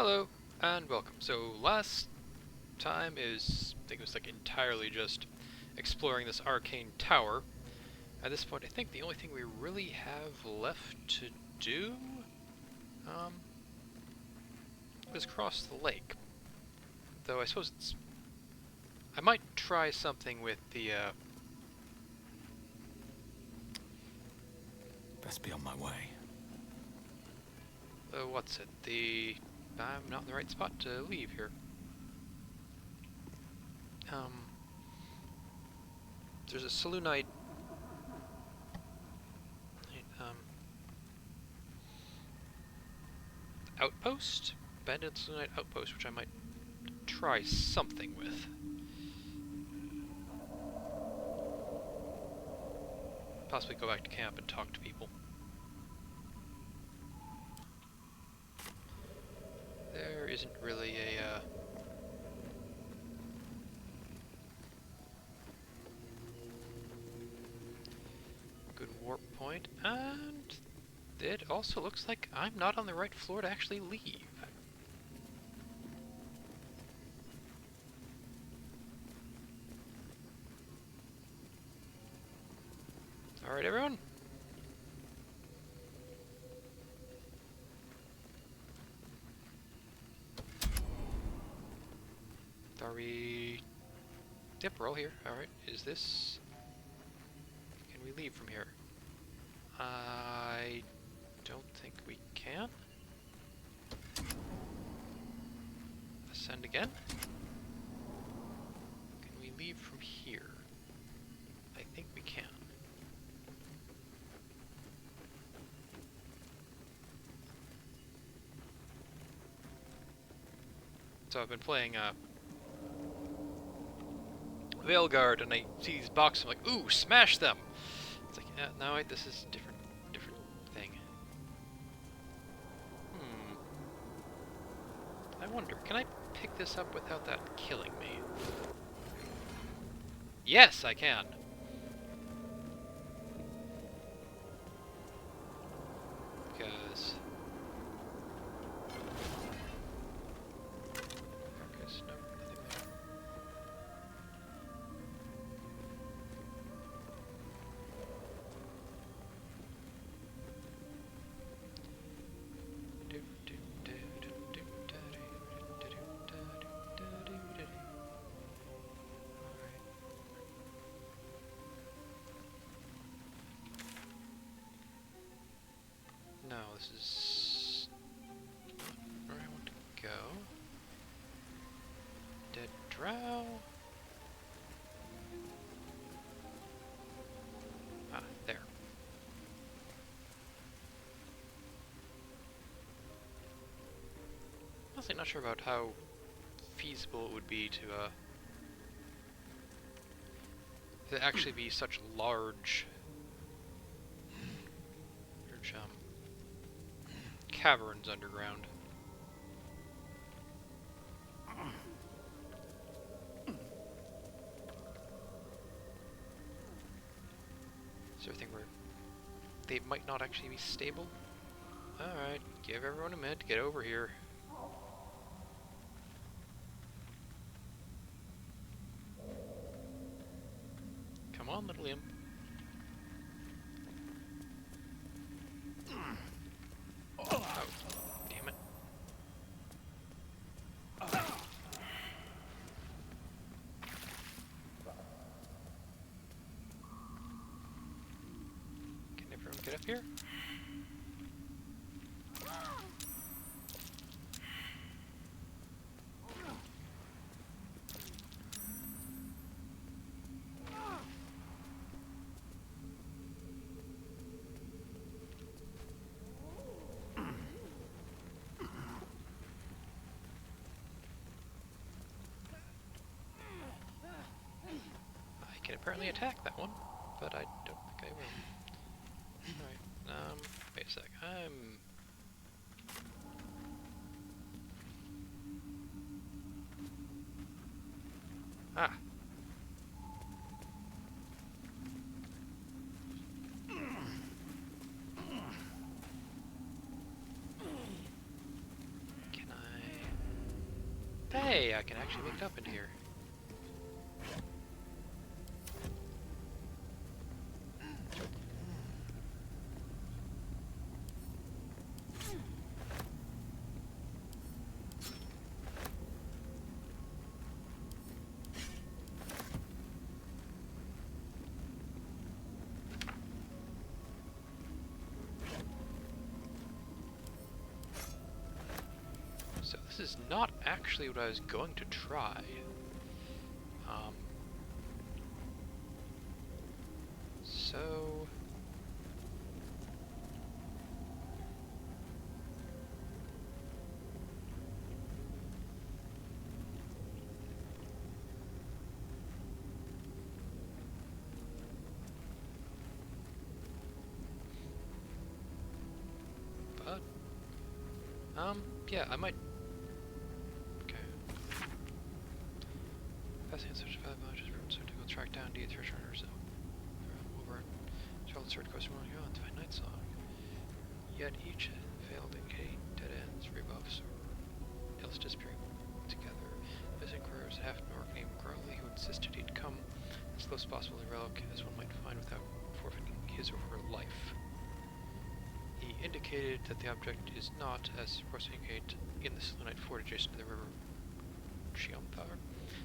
Hello, and welcome. So last time I think it was like entirely just exploring this arcane tower. At this point, I think the only thing we really have left to do um, is cross the lake. Though I suppose I might try something with the, Best be on my way. what's it? I'm not in the right spot to leave here. Um, there's a Selûnite, um, outpost? Abandoned Selûnite outpost, which I might try something with. Possibly go back to camp and talk to people. There isn't really a good warp point, and it also looks like I'm not on the right floor to actually leave. Alright, everyone. Are we... Yep, we're all here. Alright, is this... Can we leave from here? I don't think we can. Ascend again? Can we leave from here? I think we can. So I've been playing Veilguard, and I see these boxes, I'm like, ooh, smash them! It's like, no, wait, this is different thing. I wonder, can I pick this up without that killing me? Yes, I can! Because... Carcass, no, nothing there. No, this is not where I want to go. Dead drow. Ah, there. Honestly, not sure about how feasible it would be to actually be such large caverns underground. Is there a thing where they might not actually be stable? Alright, give everyone a minute to get over here. Come on, little imp. Oh, damn it. Can everyone get up here? I can apparently attack that one, but I don't think I will. Alright, wait a sec. Ah! Can I... Hey, I can actually make it up into here. So this is not actually what I was going to try. So... But... yeah, I might... Okay. Passing in such a valuable just so to go track down D thresh runners over Charlotte Sword Coast going on to find Night Song. Yet each failed in K, dead ends, rebuffs, or else disappearing together. This inquirer's half-orc named Growly who insisted he'd come as close as possible to relic as one might find without forfeiting his or her life. He indicated that the object is not, as Rossingate in the Selenite fort adjacent to the river Chiomthar.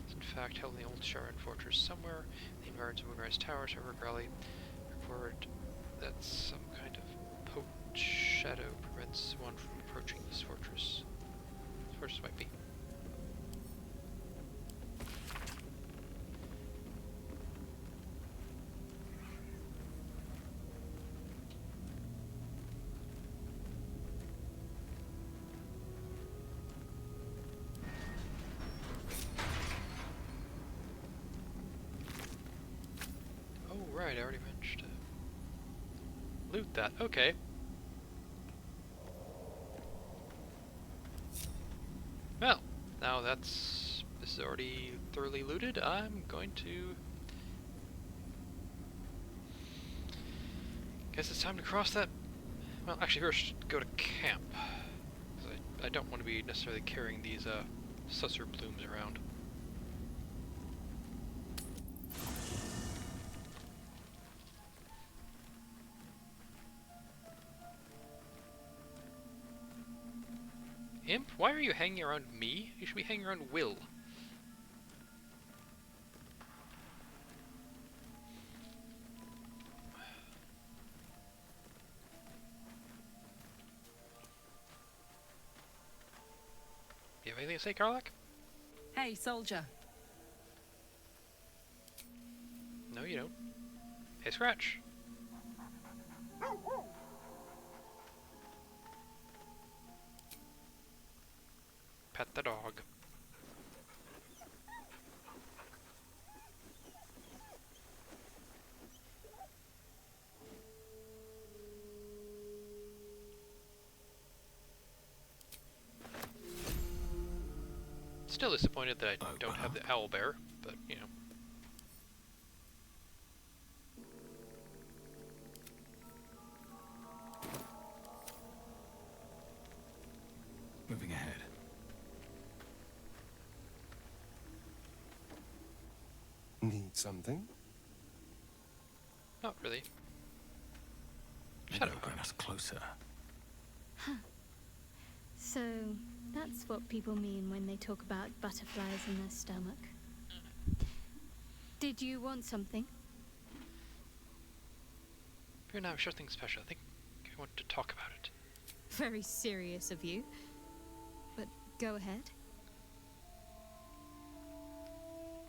It's in fact held in the old Sharon fortress somewhere in the environs of Moonrise Towers. However, Growly reported that some kind of potent shadow prevents one from approaching this fortress. This fortress might be. Oh right, I already managed to loot that. Okay. Well, now this is already thoroughly looted, I'm going to... Guess it's time to cross that... Well, actually first go to camp. Because I don't want to be necessarily carrying these susser blooms around. Imp, why are you hanging around me? You should be hanging around Will. You have anything to say, Karlak? Hey, soldier. No, you don't. Hey, Scratch. Pet the dog. Still disappointed that I don't have the owlbear, but, you know. Moving ahead. Need something? Not really. Maybe it'll bring us closer. So, that's what people mean when they talk about butterflies in their stomach. Did you want something? Here now, sure thing special. I think I want to talk about it. Very serious of you. But go ahead.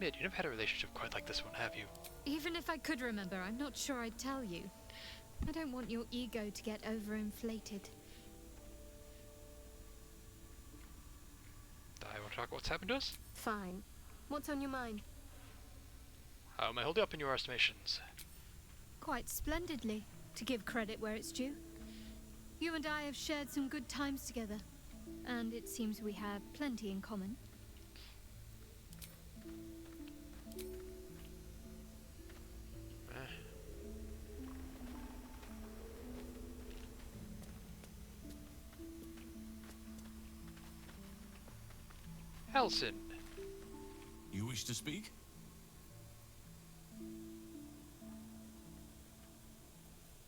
Mid, you never had a relationship quite like this one, have you? Even if I could remember, I'm not sure I'd tell you. I don't want your ego to get overinflated. I want to talk about what's happened to us? Fine. What's on your mind? How am I holding up in your estimations? Quite splendidly, to give credit where it's due. You and I have shared some good times together, and it seems we have plenty in common. Nelson. You wish to speak?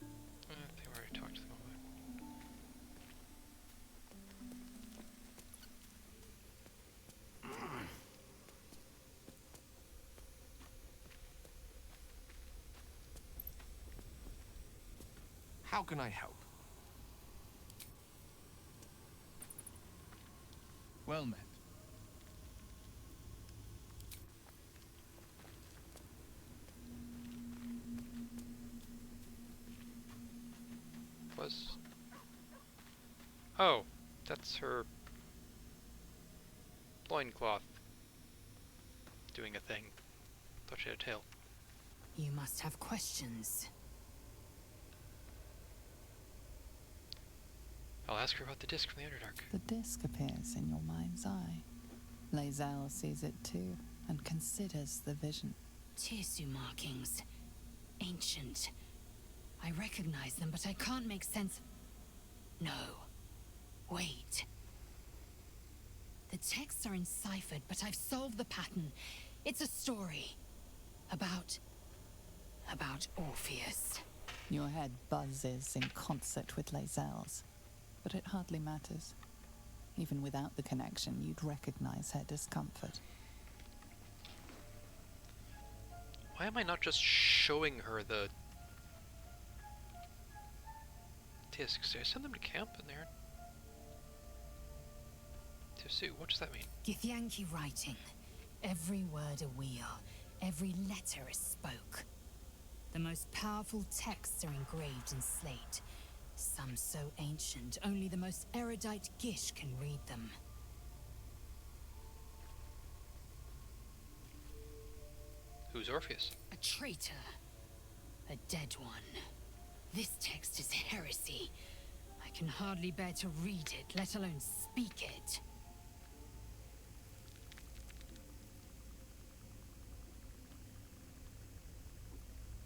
I think we already talked to them about it. How can I help? Well met. Was... Oh, that's her loincloth doing a thing. Thought she had a tail. You must have questions. I'll ask her about the disc from the Underdark. The disc appears in your mind's eye. Lae'zel sees it too, and considers the vision. Tirsu markings. Ancient. I recognize them, but I can't make sense. No. Wait. The texts are enciphered, but I've solved the pattern. It's a story. About Orpheus. Your head buzzes in concert with Lae'zel's, but it hardly matters. Even without the connection, you'd recognize her discomfort. Why am I not just showing her the discs? Did I send them to camp in there? To Sue, what does that mean? Githyanki writing. Every word a wheel. Every letter a spoke. The most powerful texts are engraved in slate. Some so ancient, only the most erudite Gish can read them. Who's Orpheus? A traitor. A dead one. This text is heresy. I can hardly bear to read it, let alone speak it.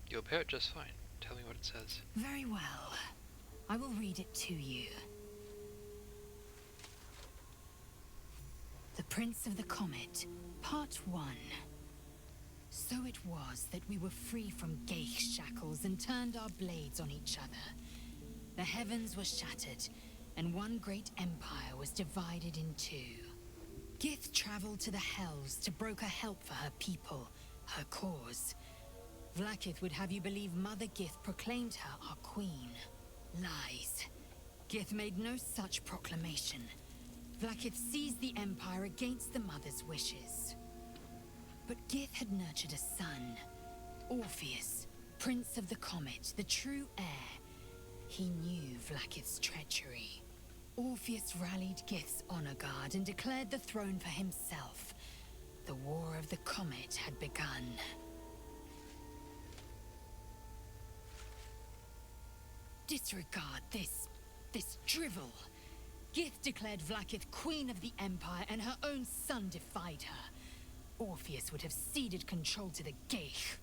You'll bear it just fine. Tell me what it says. Very well. I will read it to you. The Prince of the Comet, Part 1. So it was that we were free from Geich shackles and turned our blades on each other. The heavens were shattered, and one great empire was divided in two. Gith traveled to the Hells to broker help for her people, her cause. Vlaakith would have you believe Mother Gith proclaimed her our queen. Lies. Gith made no such proclamation. Vlaakith seized the Empire against the Mother's wishes. But Gith had nurtured a son, Orpheus, Prince of the Comet, the true heir. He knew Vlaakith's treachery. Orpheus rallied Gith's honor guard and declared the throne for himself. The War of the Comet had begun. Disregard this drivel. Gith declared Vlaakith queen of the Empire, and her own son defied her. Orpheus would have ceded control to the Geich.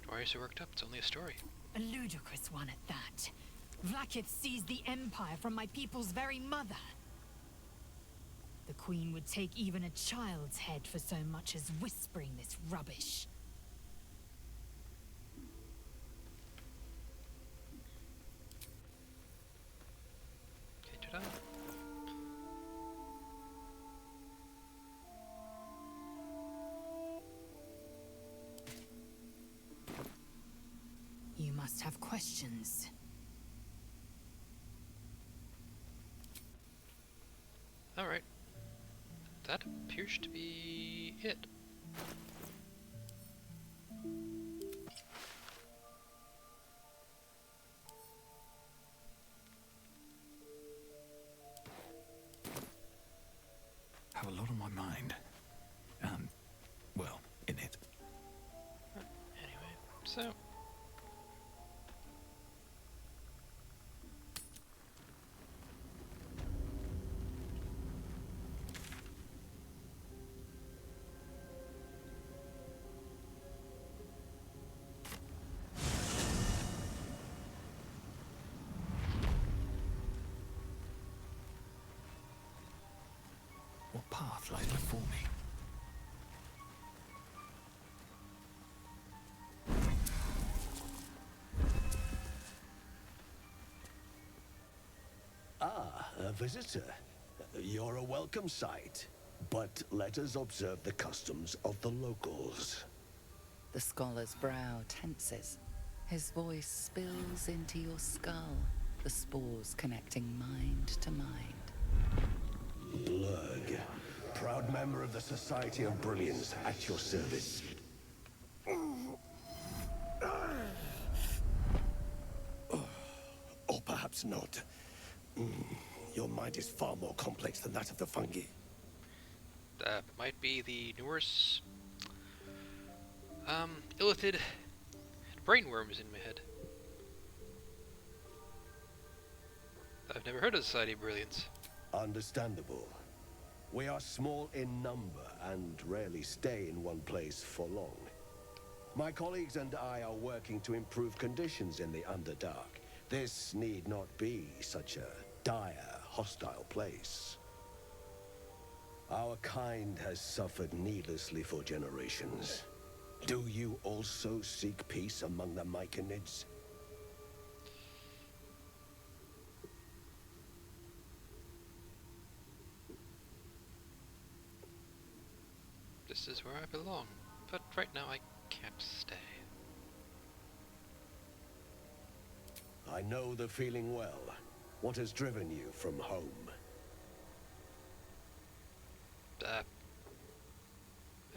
Why are you so worked up? It's only a story. A ludicrous one at that. Vlaakith seized the Empire from my people's very mother. The Queen would take even a child's head for so much as whispering this rubbish. Okay, did I? You must have questions. Alright. That appears to be it. Have a lot on my mind. Well, in it. Anyway, so What path lies before me? Ah, a visitor. You're a welcome sight. But let us observe the customs of the locals. The scholar's brow tenses. His voice spills into your skull, the spores connecting mind to mind. Blurg, proud member of the Society of Brilliance, at your service. Or perhaps not. Your mind is far more complex than that of the fungi. That might be the Norse illithid brainworms in my head. I've never heard of the Society of Brilliance. Understandable. We are small in number and rarely stay in one place for long. My colleagues and I are working to improve conditions in the Underdark. This need not be such a dire, hostile place. Our kind has suffered needlessly for generations. Do you also seek peace among the Myconids? This is where I belong, but right now I can't stay. I know the feeling well. What has driven you from home? I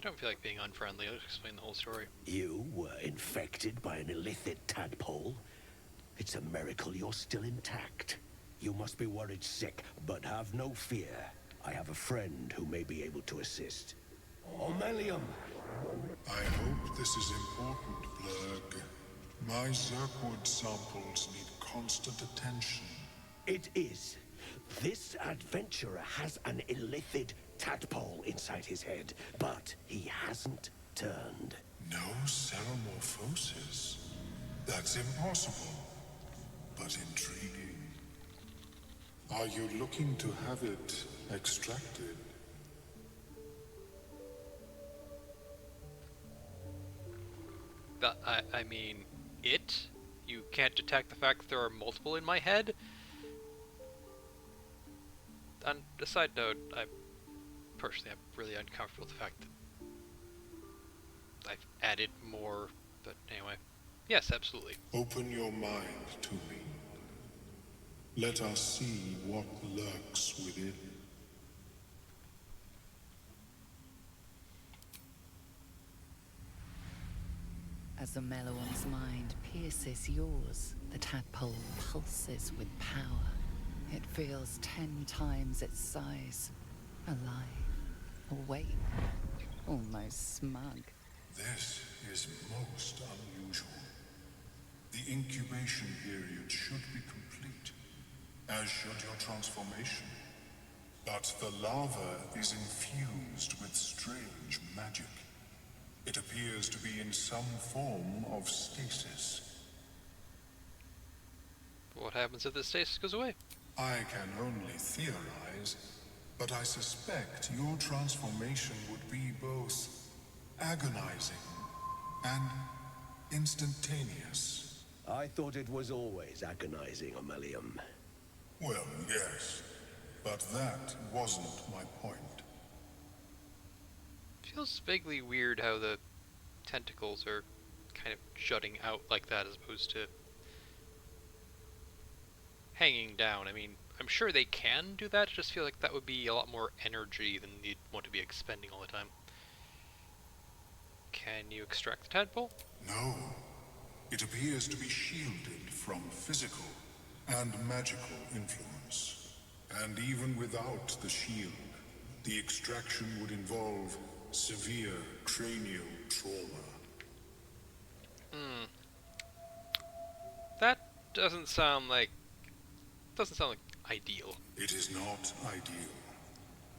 don't feel like being unfriendly. I'll explain the whole story. You were infected by an illithid tadpole? It's a miracle you're still intact. You must be worried sick, but have no fear. I have a friend who may be able to assist. Omelium! I hope this is important, Blurg. My Zerkwood samples need constant attention. It is. This adventurer has an illithid tadpole inside his head, but he hasn't turned. No ceremorphosis? That's impossible, but intriguing. Are you looking to have it extracted? I mean, it? You can't detect the fact that there are multiple in my head? On a side note, I'm really uncomfortable with the fact that I've added more, but anyway. Yes, absolutely. Open your mind to me. Let us see what lurks within. As the Meloon's mind pierces yours, the tadpole pulses with power. It feels 10 times its size. Alive, awake, almost smug. This is most unusual. The incubation period should be complete, as should your transformation. But the larva is infused with strange magic. It appears to be in some form of stasis. What happens if the stasis goes away? I can only theorize, but I suspect your transformation would be both agonizing and instantaneous. I thought it was always agonizing, Omelium. Well, yes, but that wasn't my point. Feels vaguely weird how the tentacles are kind of jutting out like that as opposed to hanging down. I mean, I'm sure they can do that, I just feel like that would be a lot more energy than you'd want to be expending all the time. Can you extract the tadpole? No, it appears to be shielded from physical and magical influence. And even without the shield, the extraction would involve severe cranial trauma. That doesn't sound like ideal. It is not ideal.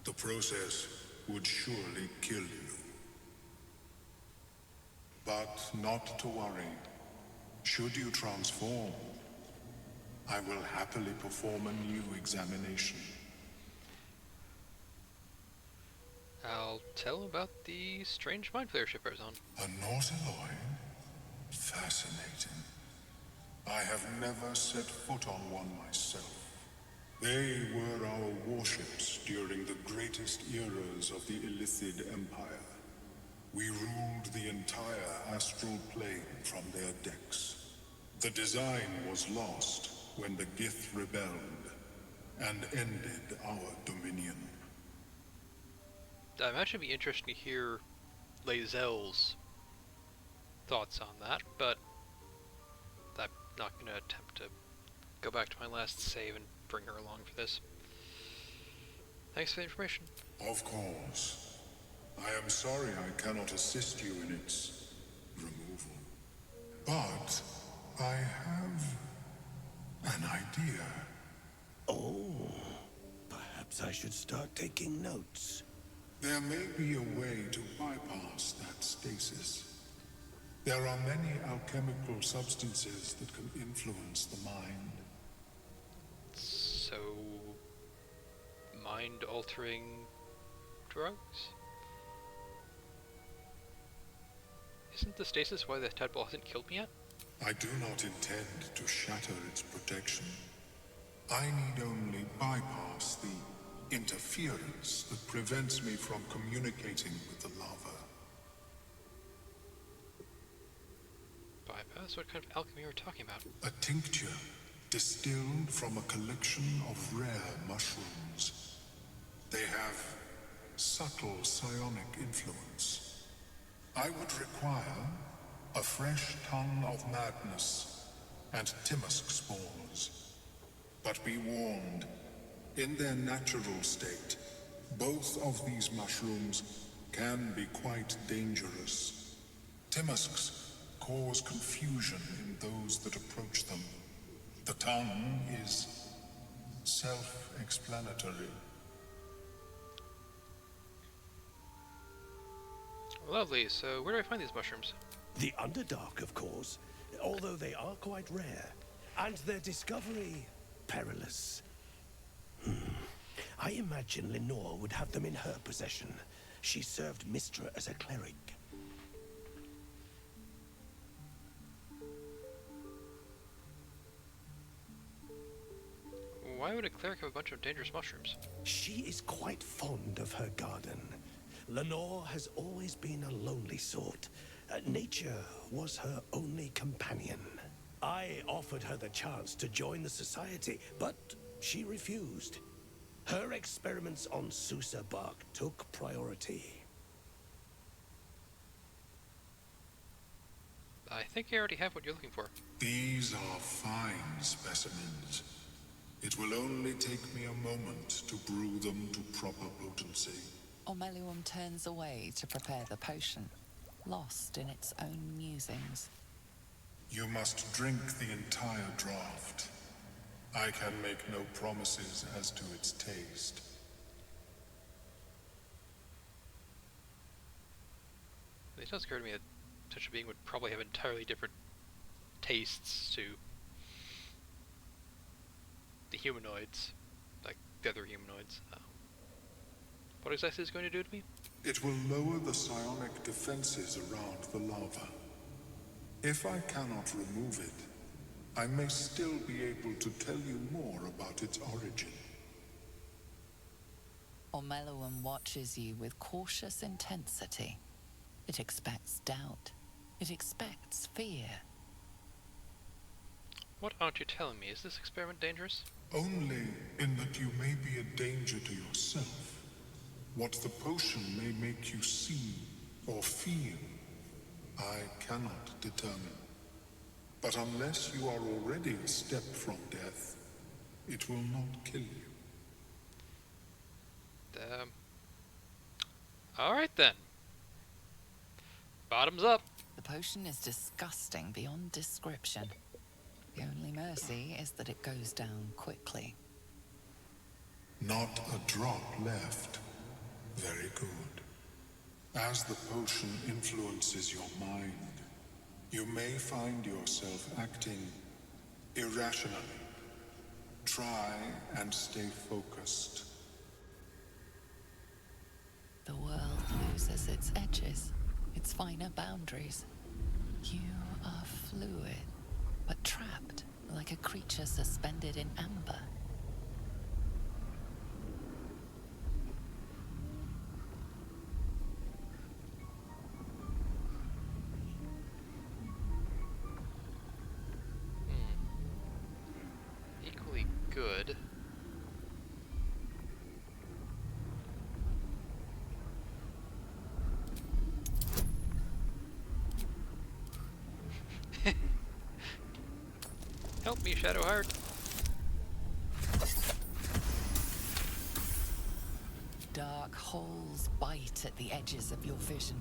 The process would surely kill you. But not to worry. Should you transform, I will happily perform a new examination. I'll tell about the strange mind flayer ship I was on. A Nautiloid? Fascinating. I have never set foot on one myself. They were our warships during the greatest eras of the Illithid Empire. We ruled the entire astral plane from their decks. The design was lost when the Gith rebelled and ended our dominion. I'm actually be interested to hear Lae'zel's thoughts on that, but I'm not going to attempt to go back to my last save and bring her along for this. Thanks for the information. Of course. I am sorry I cannot assist you in its removal. But I have an idea. Oh, perhaps I should start taking notes. There may be a way to bypass that stasis. There are many alchemical substances that can influence the mind. So, mind-altering drugs? Isn't the stasis why the tadpole hasn't killed me yet? I do not intend to shatter its protection. I need only bypass the interference that prevents me from communicating with the lava. Bypass? What kind of alchemy are we talking about? A tincture distilled from a collection of rare mushrooms. They have subtle psionic influence. I would require a fresh tongue of madness and Timusk spores. But be warned, in their natural state, both of these mushrooms can be quite dangerous. Timusks cause confusion in those that approach them. The tongue is self-explanatory. Lovely, so where do I find these mushrooms? The Underdark, of course, although they are quite rare, and their discovery perilous. I imagine Lenore would have them in her possession. She served Mistra as a cleric. Why would a cleric have a bunch of dangerous mushrooms? She is quite fond of her garden. Lenore has always been a lonely sort. Nature was her only companion. I offered her the chance to join the society, but she refused. Her experiments on Susa bark took priority. I think I already have what you're looking for. These are fine specimens. It will only take me a moment to brew them to proper potency. Ormelium turns away to prepare the potion, lost in its own musings. You must drink the entire draught. I can make no promises as to its taste. It does occur to me that such a being would probably have entirely different tastes to the humanoids, like the other humanoids. What exactly is it going to do to me? It will lower the psionic defenses around the lava. If I cannot remove it, I may still be able to tell you more about its origin. Ormelium watches you with cautious intensity. It expects doubt. It expects fear. What aren't you telling me? Is this experiment dangerous? Only in that you may be a danger to yourself. What the potion may make you see or feel, I cannot determine. But unless you are already a step from death, it will not kill you. Alright then. Bottoms up. The potion is disgusting beyond description. The only mercy is that it goes down quickly. Not a drop left. Very good. As the potion influences your mind, you may find yourself acting irrationally. Try and stay focused. The world possesses its edges, its finer boundaries. You are fluid, but trapped like a creature suspended in amber. Equally good. Help me, Shadowheart. Dark holes bite at the edges of your vision.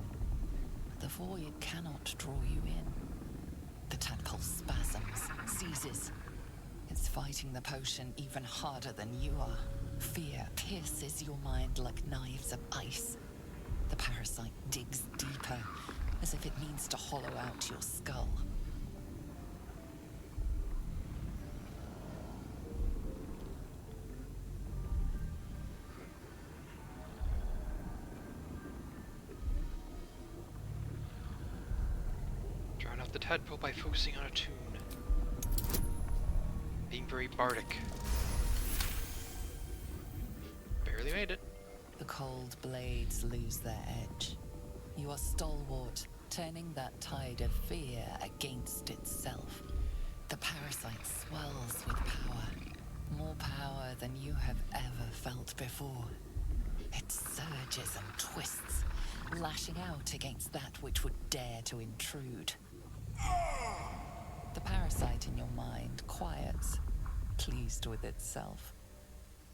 The void cannot draw you in. The tadpole spasms, seizes. It's fighting the potion even harder than you are. Fear pierces your mind like knives of ice. The parasite digs deeper, as if it needs to hollow out your skull. Drown out the tadpole by focusing on a tune. Being very bardic. Barely made it. The cold blades lose their edge. You are stalwart, turning that tide of fear against itself. The parasite swells with power. More power than you have ever felt before. It surges and twists, lashing out against that which would dare to intrude. The parasite in your mind quiets, pleased with itself.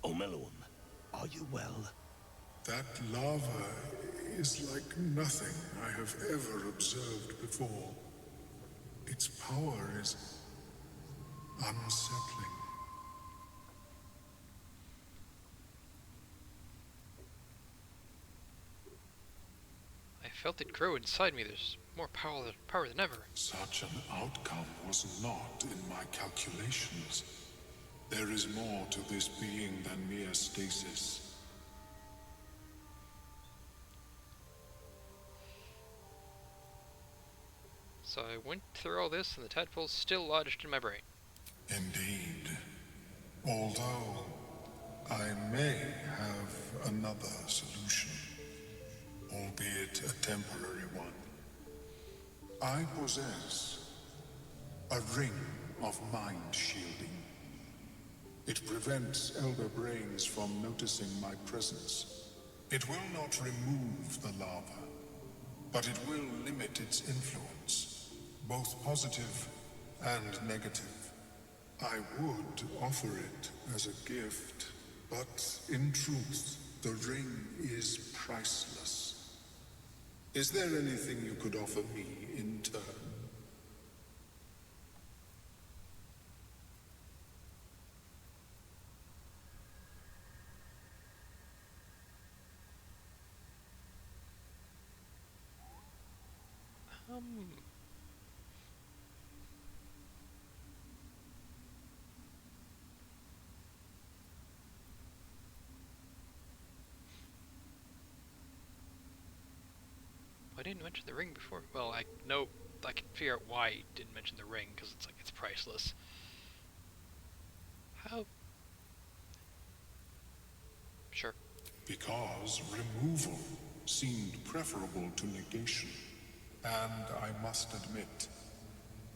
Omelon, are you well? That lava is like nothing I have ever observed before. Its power is unsettling. I felt it grow inside me. There's more power than ever. Such an outcome was not in my calculations. There is more to this being than mere stasis. So I went through all this and the tadpole's still lodged in my brain. Indeed. Although I may have another solution, albeit a temporary one. I possess a ring of mind shielding. It prevents elder brains from noticing my presence. It will not remove the lava, but it will limit its influence, both positive and negative. I would offer it as a gift, but in truth, the ring is priceless. Is there anything you could offer me in turn? I didn't mention the ring before. Well, I know I can figure out why he didn't mention the ring, because it's like it's priceless. How? Sure. Because removal seemed preferable to negation. And I must admit,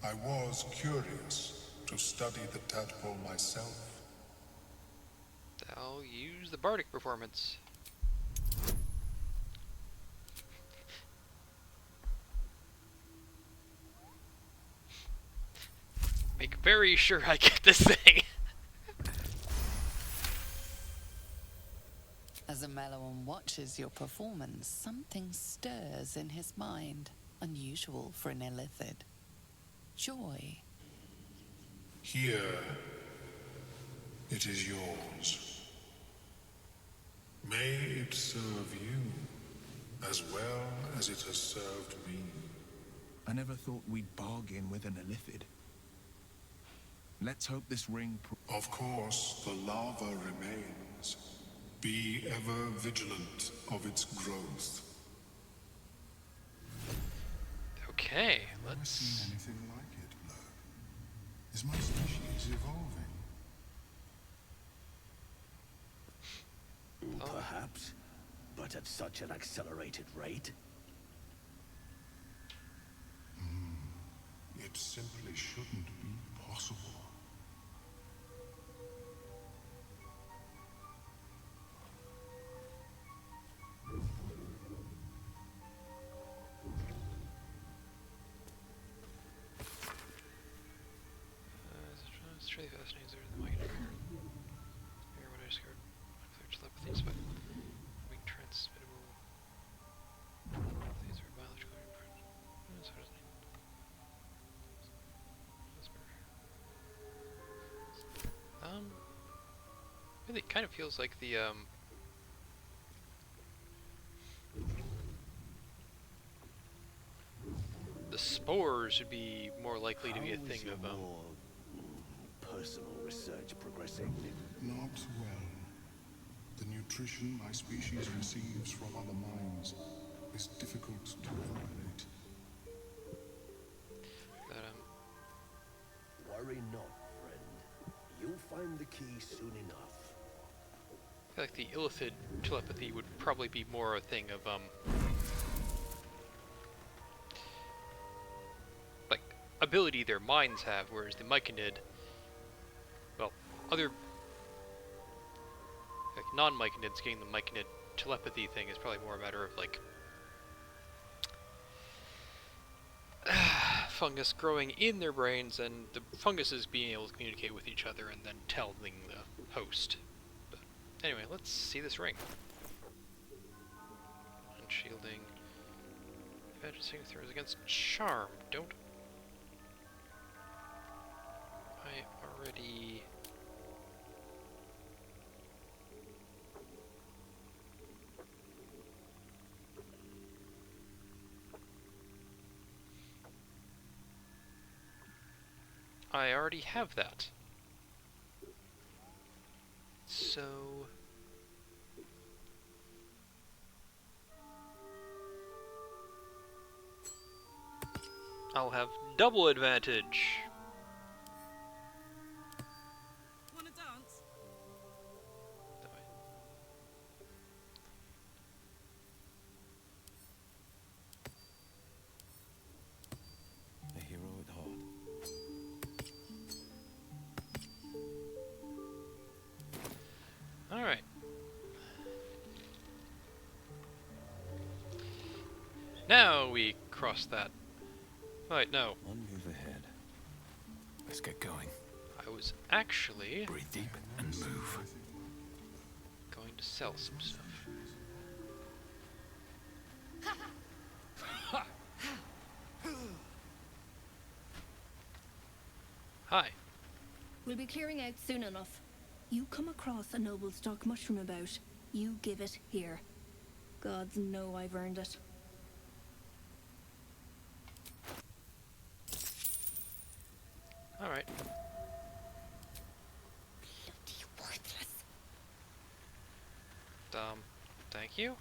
I was curious to study the tadpole myself. I'll use the bardic performance. Make very sure I get this thing. As Amelon watches your performance, something stirs in his mind, unusual for an illithid. Joy. Here, it is yours. May it serve you as well as it has served me. I never thought we'd bargain with an illithid. Let's hope this ring Of course, the lava remains. Be ever vigilant of its growth. Okay, I've never let's... seen anything like it, Blur. Is my species evolving? Oh. Perhaps, but at such an accelerated rate. It simply shouldn't be possible. It's truly fascinating. There the mic here what I discovered. Clear telepathy, but being transmittable. These are biological imprints. So doesn't it? Really kind of feels like the spores would be more likely to be a How is thing your of more personal research progressing? Not well. The nutrition my species receives from other minds is difficult to emulate. that Worry not, friend. You'll find the key soon enough. I feel like the illithid telepathy would probably be more a thing of like ability their minds have, whereas the myconid, well, other like non-myconids getting the myconid telepathy thing is probably more a matter of like fungus growing in their brains and the funguses being able to communicate with each other and then telling the host. But anyway, let's see this ring. Unshielding. Advantage saving throws against charm. Don't I already... I already have that. So... I'll have double advantage. Wanna dance? That way. A hero at heart. Alright. Now we cross that. Right, no. One move ahead. Let's get going. I was actually Breathe deep and move. going to sell some stuff. Hi. We'll be clearing out soon enough. You come across a noble stock mushroom about, you give it here. Gods know I've earned it. Alright. Bloody worthless. Thank you.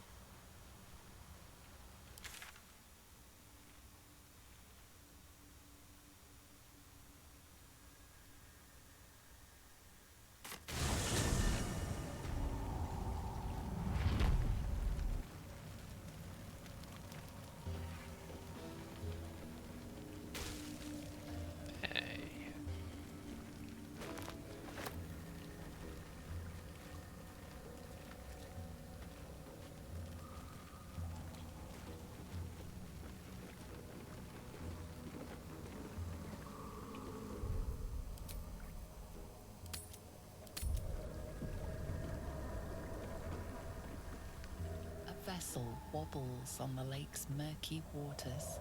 Hey. A vessel wobbles on the lake's murky waters.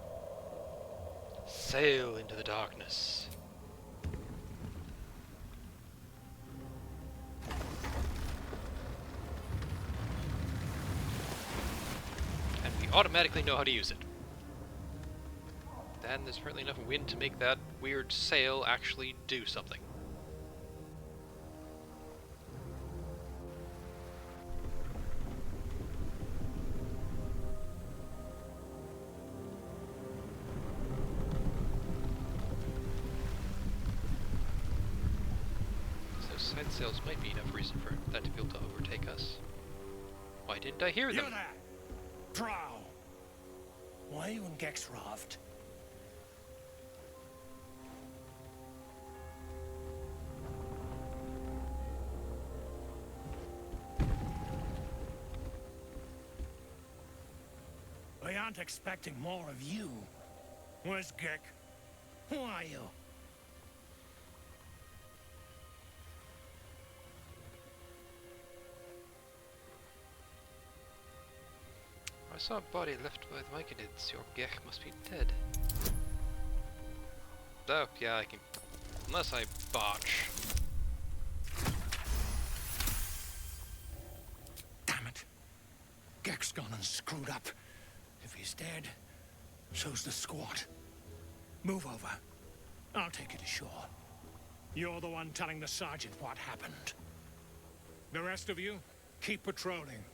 Sail into the darkness. And we automatically know how to use it. Then there's apparently enough wind to make that weird sail actually do something. side sails might be enough reason for that to be able to overtake us. Why didn't I hear them? You there! Drow! Why are you in Gex Raft? We aren't expecting more of you. Where's Gek? Who are you? I saw a body left by the Myconids. Your Gech must be dead. Oh, yeah, I can... Unless I botch. Damn it. Gek's gone and screwed up. If he's dead, so's the squad. Move over. I'll take you to shore. You're the one telling the sergeant what happened. The rest of you, keep patrolling.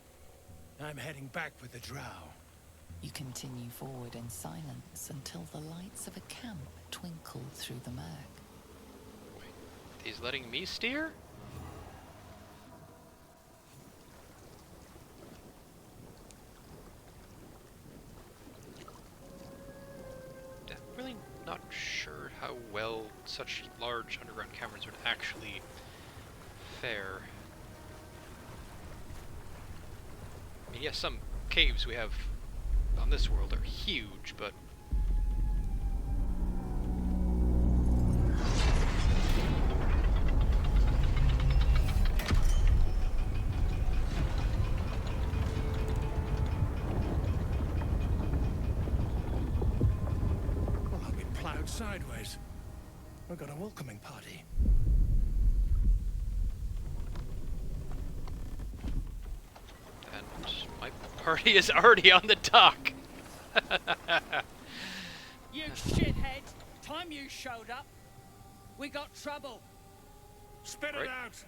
I'm heading back with the drow. You continue forward in silence until the lights of a camp twinkle through the murk. He's letting me steer? I'm really not sure how well such large underground caverns would actually fare. I mean, yes, some caves we have on this world are huge, but... Well, I'll be plowed sideways. We've got a welcoming party. And my party is already on the dock! You shithead! Time you showed up, we got trouble. Spit Right. it out!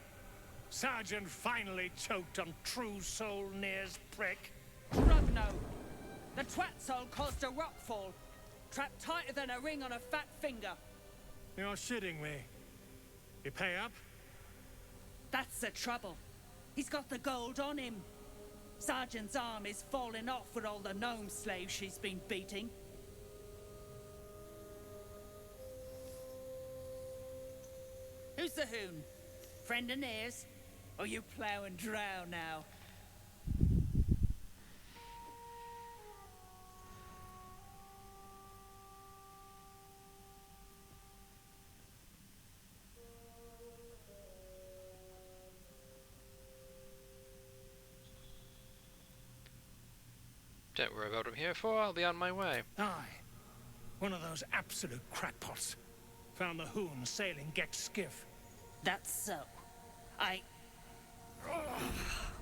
Sergeant finally choked on True Soul Near's prick. Rugno. The twat soul caused a rock fall, trapped tighter than a ring on a fat finger. You're shitting me. You pay up? That's the trouble. He's got the gold on him. Sergeant's arm is falling off with all the gnome slaves she's been beating. Who's the hoon? Friend of Nair's? Or you plough and drow now? Don't worry about what I'm here for, I'll be on my way. Aye. One of those absolute crackpots. Found the hoon sailing Gex skiff. That's so.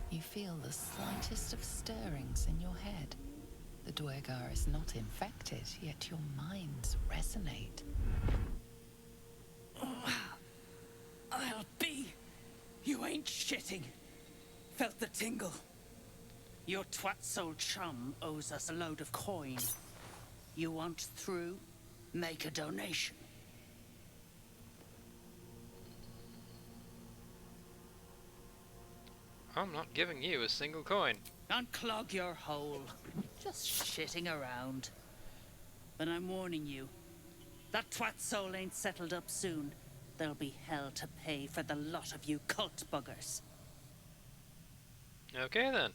You feel the slightest of stirrings in your head. The Dwergar is not infected, yet your minds resonate. I'll be. You ain't shitting. Felt the tingle. Your twat soul chum owes us a load of coin. You want through? Make a donation. I'm not giving you a single coin. Unclog your hole. Just shitting around. But I'm warning you. That twat soul ain't settled up soon. There'll be hell to pay for the lot of you cult buggers. Okay then.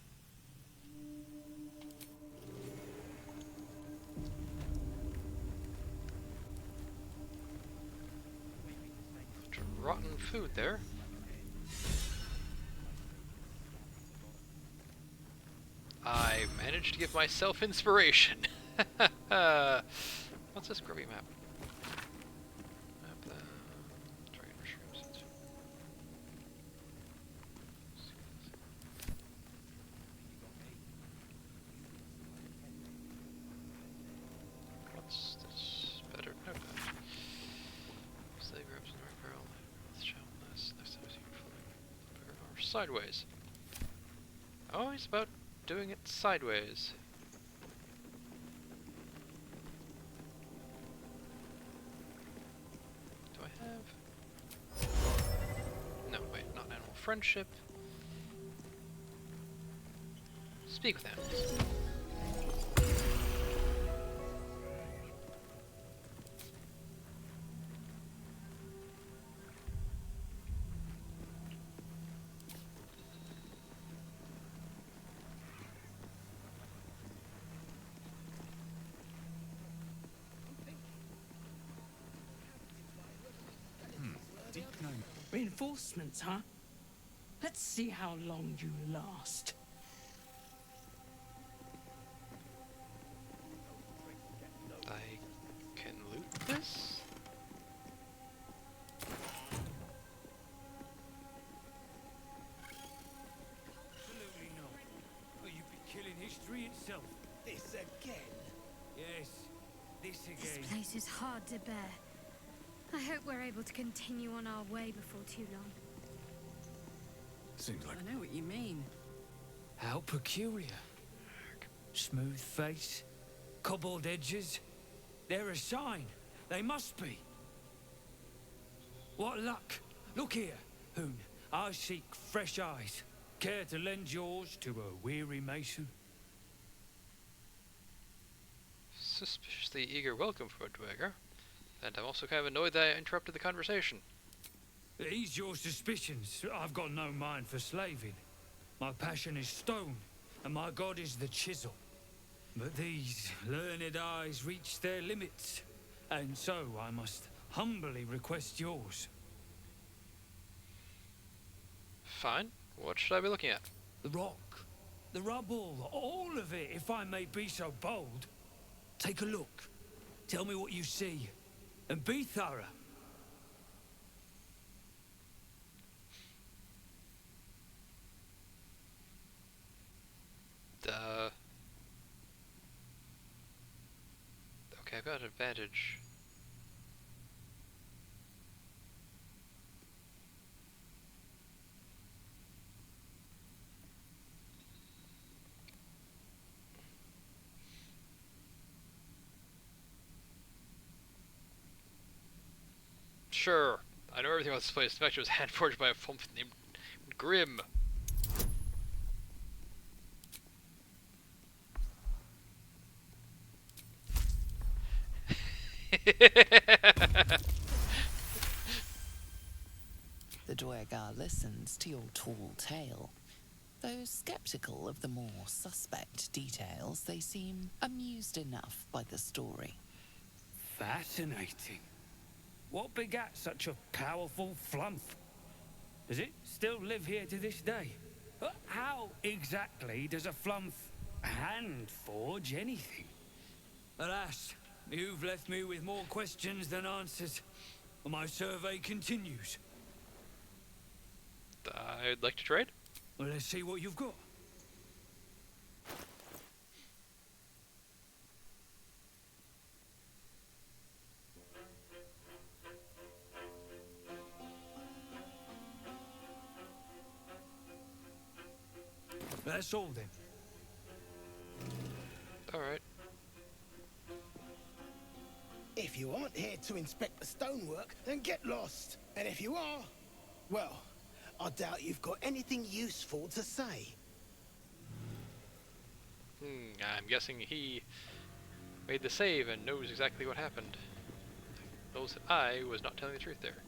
Bunch of rotten food there. I managed to give myself inspiration. What's this grubby map? Map the dragon mushrooms. What's this? Better note that. Slave grabs in the right barrel. Let's channel this. Next time I see you floating. Or sideways. Oh, he's about doing it sideways. Do I have... No, wait, friendship. Speak with animals. Reinforcements, huh? Let's see how long you last. I can loot this? Absolutely not. Oh, you'd be killing history itself. This again? Yes, this This again. place is hard to bear. I hope we're able to continue on our way before too long. Seems like I know what you mean. How peculiar. Smooth face, cobbled edges. They're a sign. They must be. What luck. Look here, Hoon. I seek fresh eyes. Care to lend yours to a weary mason? Suspiciously eager welcome from a dweller. And I'm also kind of annoyed that I interrupted the conversation. Ease your suspicions. I've got no mind for slaving. My passion is stone, and my god is the chisel. But these learned eyes reach their limits, and so I must humbly request yours. Fine. What should I be looking at? The rock, the rubble, all of it, if I may be so bold. Take a look. Tell me what you see, and be thorough. Okay, I've got an advantage. Sure. I know everything about this place. The fact it was hand-forged by a folk named Grim. The Dwergar listens to your tall tale. Though skeptical of the more suspect details, they seem amused enough by the story. Fascinating. What begat such a powerful flump? Does it still live here to this day? How exactly does a flump hand forge anything? Alas, you've left me with more questions than answers. My survey continues. I'd like to trade. Well, let's see what you've got. That's all then. Alright. If you aren't here to inspect the stonework, then get lost. And if you are, well, I doubt you've got anything useful to say. I'm guessing he made the save and knows exactly what happened. Knows that I was not telling the truth there.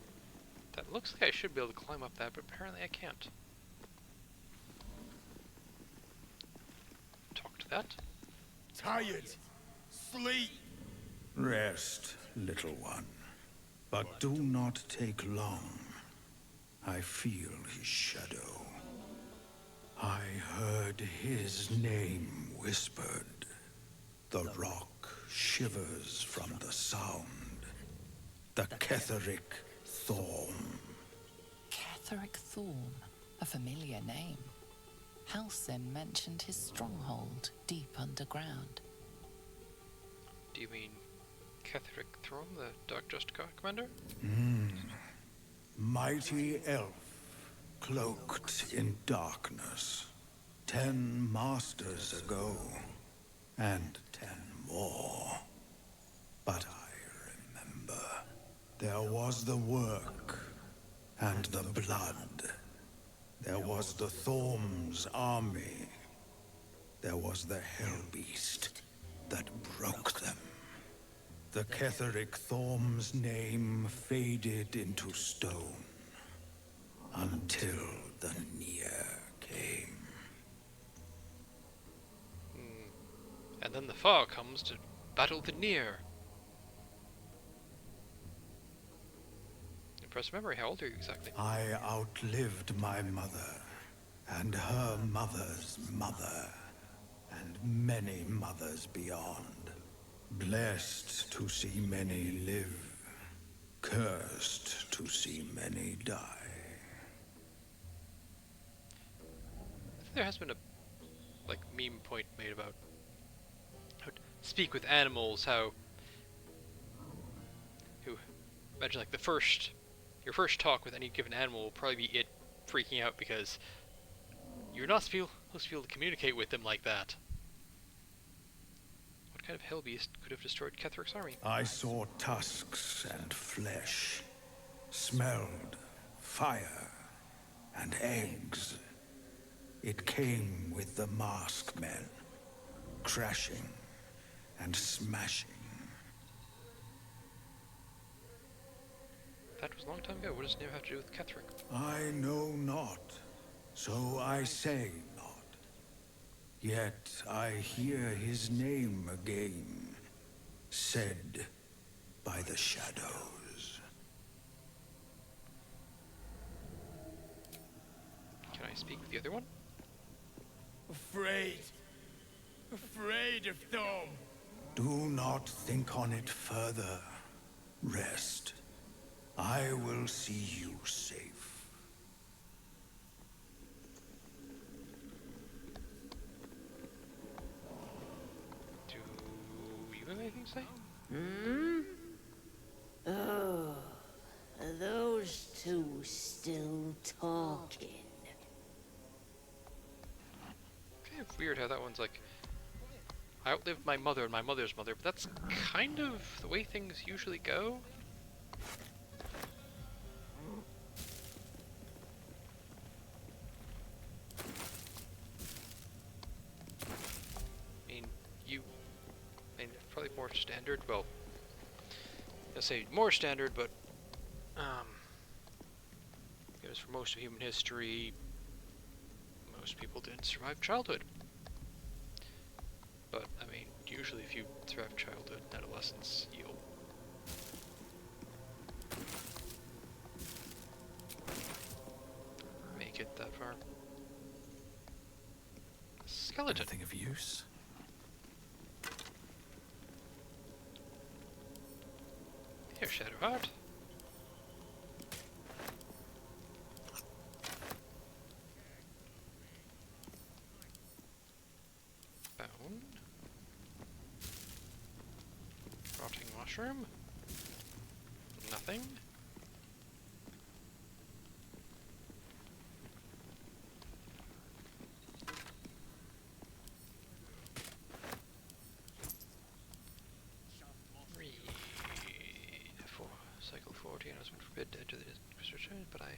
That looks like I should be able to climb up that, but apparently I can't. Talk to that. Tired. Sleep. Rest, little one. But do not take long. I feel his shadow. I heard his name whispered. The rock shivers from the sound. The Ketheric Thorn. Ketheric Thorn, a familiar name. Halsin mentioned his stronghold deep underground. Do you mean Ketheric Thorn, the Dark Justicar commander? Mighty elf, cloaked in darkness. 10 masters ago, and 10 more. But I remember. There was the work, and the blood. There was the Thorm's army. There was the Hell Beast that broke them. The Ketheric Thorm's name faded into stone until the Near came. And then the Far comes to battle the Near. Impressive memory. How old are you exactly? I outlived my mother, and her mother's mother, and many mothers beyond. Blessed to see many live, cursed to see many die. I think there has been a meme point made about how to speak with animals. How imagine your first talk with any given animal will probably be it freaking out because you're not supposed to be able to communicate with them like that. What kind of hell beast could have destroyed Ketheric's army? I saw tusks and flesh, smelled fire and eggs. It came with the masked men, crashing and smashing. That was a long time ago. What does it now have to do with Ketheric? I know not, so I say not. Yet I hear his name again, said by the shadows. Can I speak with the other one? Afraid of Thorm. Do not think on it further. Rest. I will see you safe. Do you have anything to say? Oh, are those two still talking? Kind of weird how that one's like, I outlived my mother and my mother's mother, but that's kind of the way things usually go. Probably more standard. Well, I say more standard, but because for most of human history, most people didn't survive childhood. But I mean, usually if you survive childhood and adolescence, you'll make it that far. Skeleton. Anything of use? Here, Shadowheart. Bone. Rotting mushroom. Nothing. Cycle 40, and I was been forbid to enter the return, but I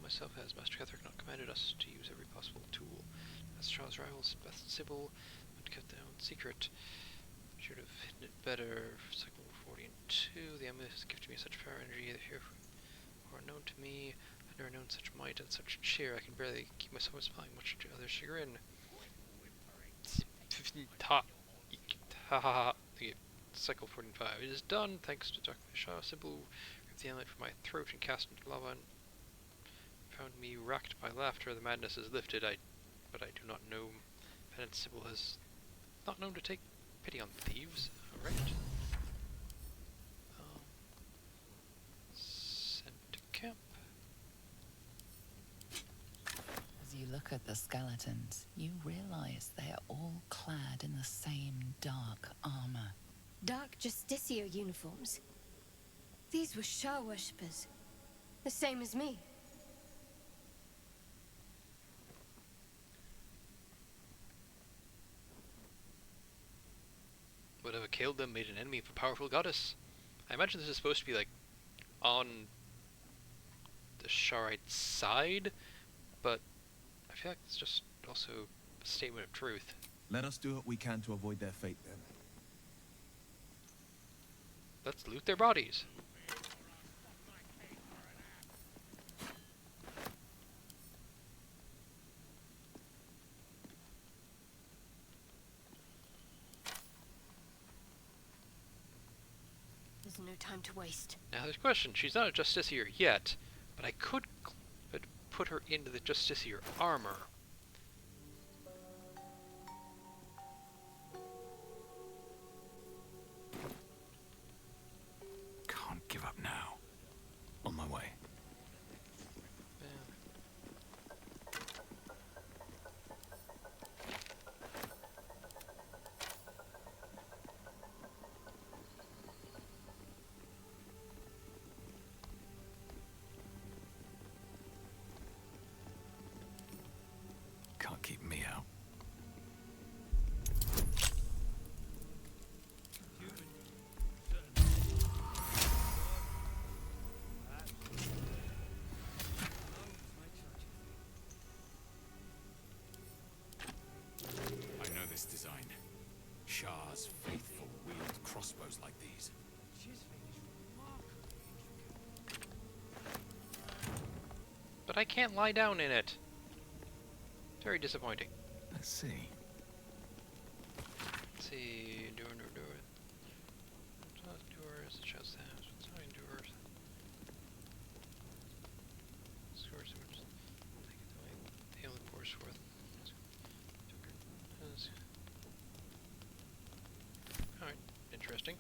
myself, as Master Ketheric, not commanded us to use every possible tool. As Charles' rivals, Beth Sybil, had kept their own secret. Should have hidden it better. For cycle 40 and 2, the amulet has gifted me such power and energy that here are known to me. I've never known such might and such cheer. I can barely keep myself from smiling, much to others' chagrin. Ha ha ha. Cycle 45. It is done, thanks to Dr. Shaw. Sybil ripped the amulet from my throat and cast into lava and found me racked by laughter. The madness is lifted, but I do not know. Penance Sybil has not known to take pity on thieves. Alright. Sent to camp. As you look at the skeletons, you realize they are all clad in the same dark armor. Dark Justicia uniforms. These were Shah worshippers. The same as me. Whatever killed them made an enemy of a powerful goddess. I imagine this is supposed to be like on the Sharite side, but I feel like it's just also a statement of truth. Let us do what we can to avoid their fate, then. Let's loot their bodies. There's no time to waste. Now there's a question. She's not a Justiciar yet, but I could put her into the Justiciar armor. Can't give up now. On my way. Can't keep me out. I know this design. Shah's faithful wield crossbows like these. But I can't lie down in it. Very disappointing. Let's see. Let's see. Door. Doors. Just that. Sign doors. Scores. Hail the course forth. Alright. Interesting.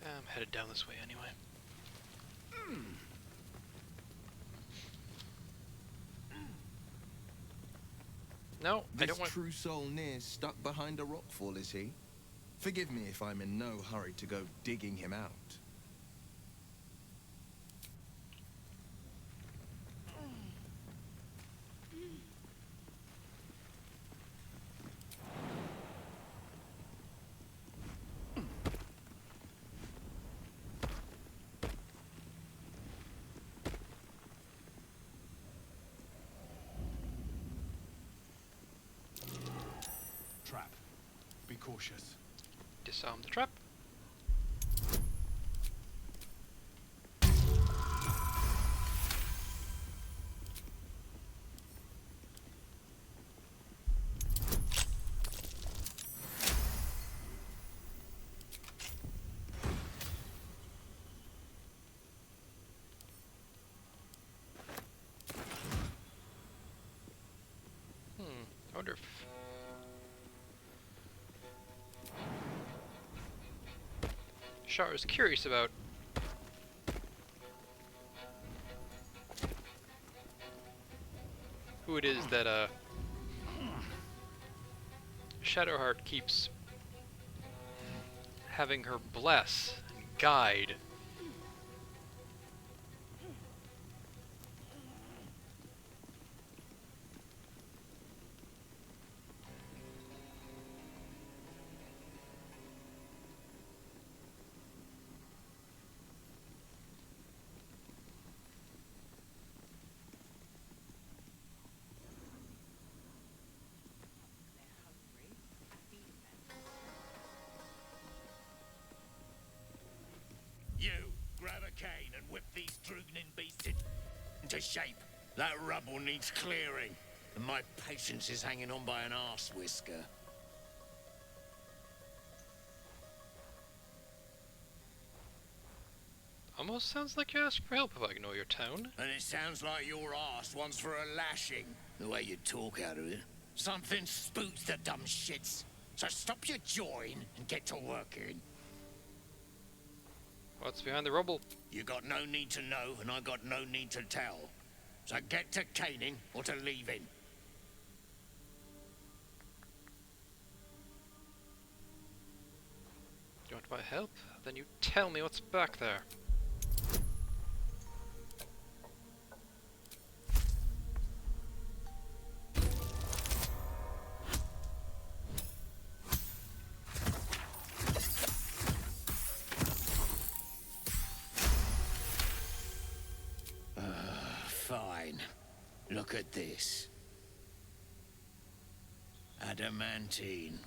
I'm headed down this way anyway. No, I don't want... This true soul near stuck behind a rockfall, is he? Forgive me if I'm in no hurry to go digging him out. Trap. Be cautious. Disarm the trap. I wonder if... Shar is curious about who it is that Shadowheart keeps having her bless and guide. You, grab a cane and whip these Drugnin beasts into shape. That rubble needs clearing, and my patience is hanging on by an arse whisker. Almost sounds like you're asking for help if I know your tone. And it sounds like your arse wants for a lashing, the way you talk out of it. Something spooks the dumb shits. So stop your jawing and get to working. What's behind the rubble? You got no need to know, and I got no need to tell. So get to caning or to leaving. You want my help? Then you tell me what's back there. Fine. Look at this. Adamantine.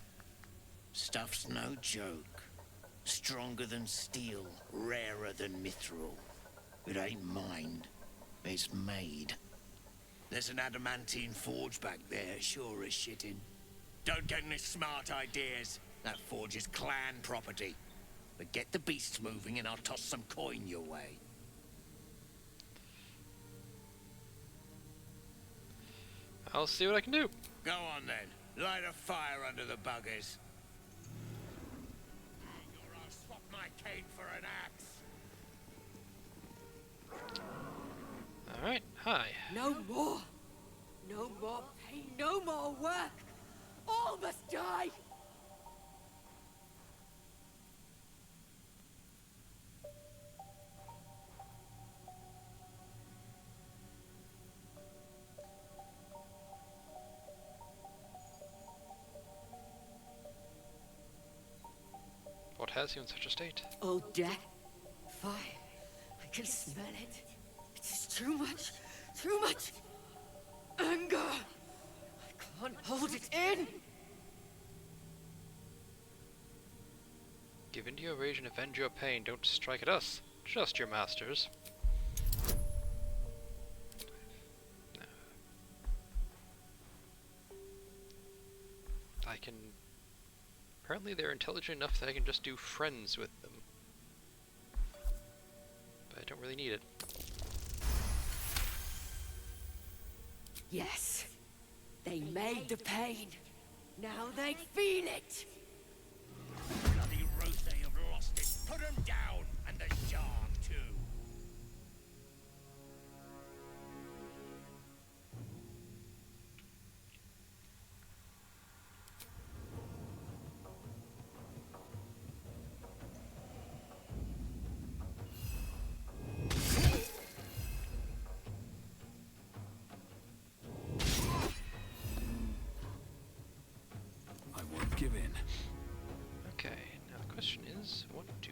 Stuff's no joke. Stronger than steel, rarer than mithril. It ain't mined, it's made. There's an adamantine forge back there, sure as shitting. Don't get any smart ideas. That forge is clan property. But get the beasts moving and I'll toss some coin your way. I'll see what I can do. Go on then. Light a fire under the buggers. Or I'll swap my cane for an axe. Alright, hi. No more. No more pain, no more work. All must die. What has you in such a state? Oh, death. Fire. I can smell it. It is too much. Too much. Anger. I can't hold it in. Give in to your rage and avenge your pain. Don't strike at us. Just your masters. No. I can... Apparently they're intelligent enough that I can just do friends with them. But I don't really need it. Yes. They made the pain. Now they feel it. Bloody Rose, they have lost it. Put them down, and the shark too. I won't give in. Okay, now the question is, what do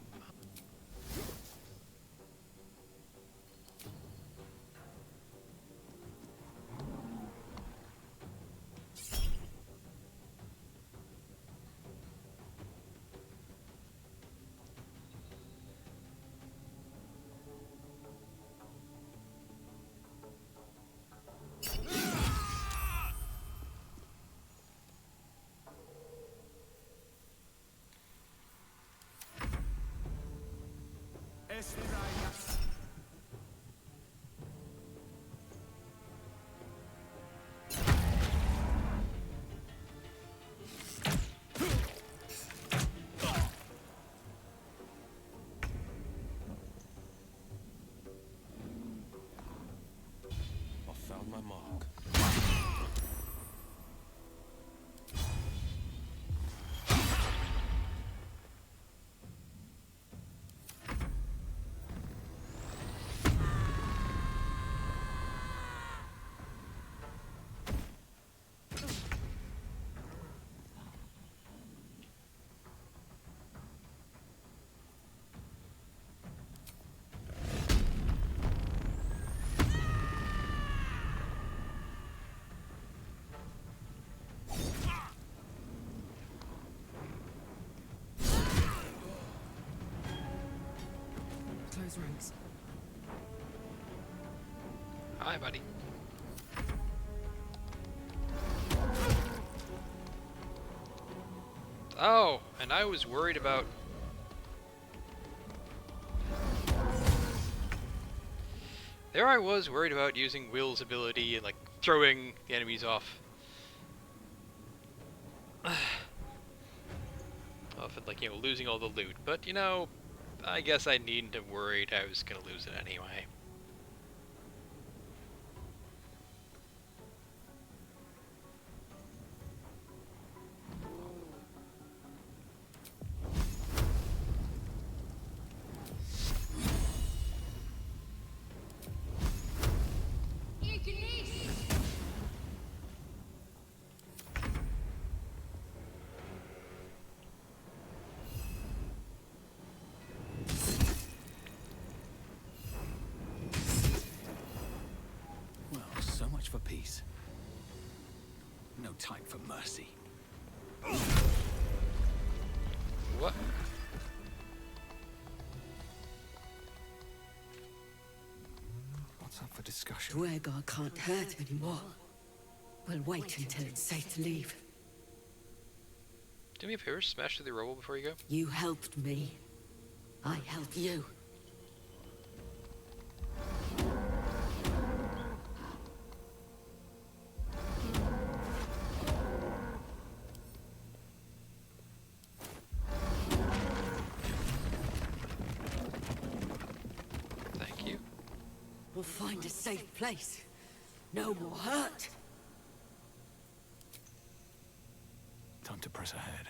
I found my mark. Close ranks. Hi, buddy. Oh, and I was worried about... There I was worried about using Will's ability and, like, throwing the enemies off. Off and, like, you know, losing all the loot. But, you know, I guess I needn't have worried I was gonna lose it anyway. Well, so much for peace. No time for mercy. What? What's up for discussion? Dwergar can't hurt anymore. We'll wait until it's safe to leave. Do me a favor, smash through the rubble before you go. You helped me. I help you. Thank you. We'll find a safe place. No more hurt. Time to press ahead.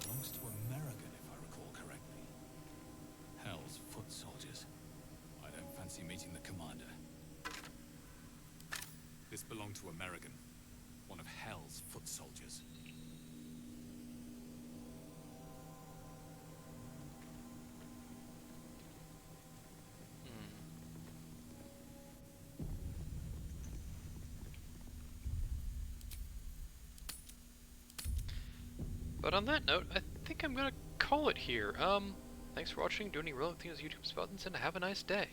Belongs to American, if I recall correctly. Hell's foot soldiers. I don't fancy meeting the commander. This belonged to American, one of Hell's foot soldiers. But on that note, I think I'm gonna call it here. Thanks for watching, do any real things with YouTube's buttons, and have a nice day.